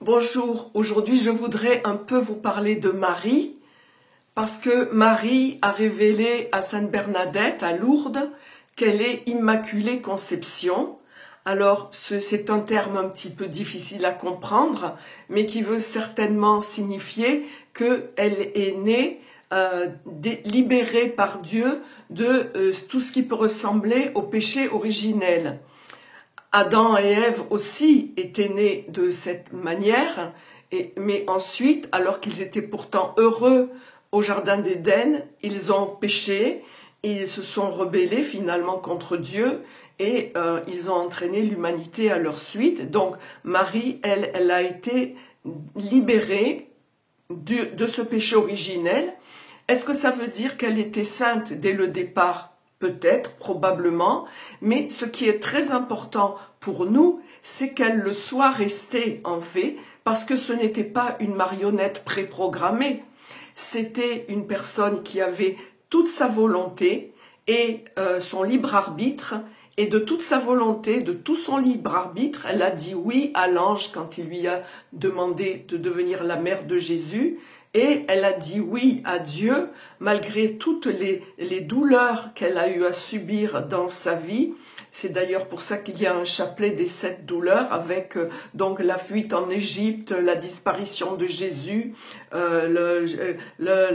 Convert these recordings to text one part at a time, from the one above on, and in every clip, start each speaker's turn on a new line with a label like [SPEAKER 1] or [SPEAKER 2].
[SPEAKER 1] Bonjour, aujourd'hui je voudrais un peu vous parler de Marie, parce que Marie a révélé à Sainte Bernadette, à Lourdes, qu'elle est Immaculée Conception. Alors c'est un terme un petit peu difficile à comprendre, mais qui veut certainement signifier qu'elle est née libérée par Dieu de tout ce qui peut ressembler au péché originel. Adam et Ève aussi étaient nés de cette manière, mais ensuite, alors qu'ils étaient pourtant heureux au jardin d'Éden, ils ont péché, ils se sont rebellés finalement contre Dieu et ils ont entraîné l'humanité à leur suite. Donc Marie, elle a été libérée de ce péché originel. Est-ce que ça veut dire qu'elle était sainte dès le départ? Peut-être, probablement, mais ce qui est très important pour nous, c'est qu'elle le soit restée en fait, parce que ce n'était pas une marionnette préprogrammée, c'était une personne qui avait toute sa volonté et son libre arbitre, et de toute sa volonté, de tout son libre arbitre, elle a dit oui à l'ange quand il lui a demandé de devenir la mère de Jésus, et elle a dit oui à Dieu malgré toutes les douleurs qu'elle a eu à subir dans sa vie. C'est d'ailleurs pour ça qu'il y a un chapelet des 7 douleurs avec donc la fuite en Égypte, la disparition de Jésus,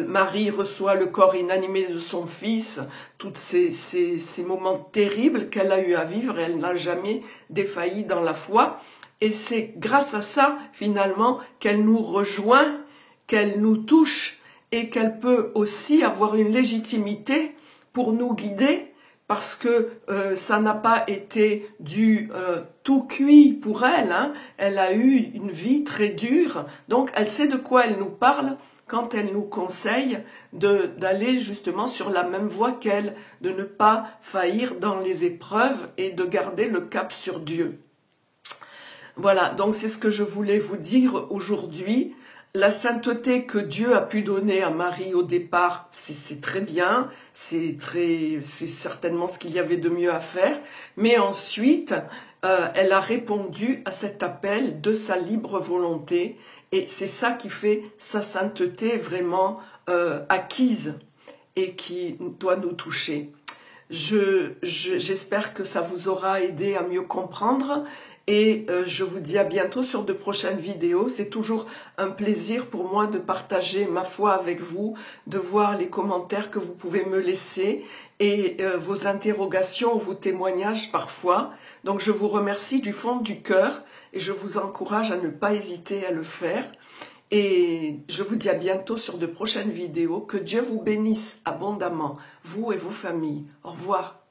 [SPEAKER 1] Marie reçoit le corps inanimé de son fils, tous ces moments terribles qu'elle a eu à vivre, et elle n'a jamais défailli dans la foi. Et c'est grâce à ça, finalement, qu'elle nous rejoint, qu'elle nous touche et qu'elle peut aussi avoir une légitimité pour nous guider, parce que ça n'a pas été du tout cuit pour elle, hein. Elle a eu une vie très dure, donc elle sait de quoi elle nous parle quand elle nous conseille d'aller justement sur la même voie qu'elle, de ne pas faillir dans les épreuves et de garder le cap sur Dieu. Voilà, donc c'est ce que je voulais vous dire aujourd'hui. La sainteté que Dieu a pu donner à Marie au départ, c'est très bien, c'est certainement ce qu'il y avait de mieux à faire, mais ensuite, elle a répondu à cet appel de sa libre volonté, et c'est ça qui fait sa sainteté vraiment acquise et qui doit nous toucher. J'espère que ça vous aura aidé à mieux comprendre, et je vous dis à bientôt sur de prochaines vidéos. C'est toujours un plaisir pour moi de partager ma foi avec vous, de voir les commentaires que vous pouvez me laisser et vos interrogations, vos témoignages parfois. Donc je vous remercie du fond du cœur et je vous encourage à ne pas hésiter à le faire. Et je vous dis à bientôt sur de prochaines vidéos. Que Dieu vous bénisse abondamment, vous et vos familles. Au revoir.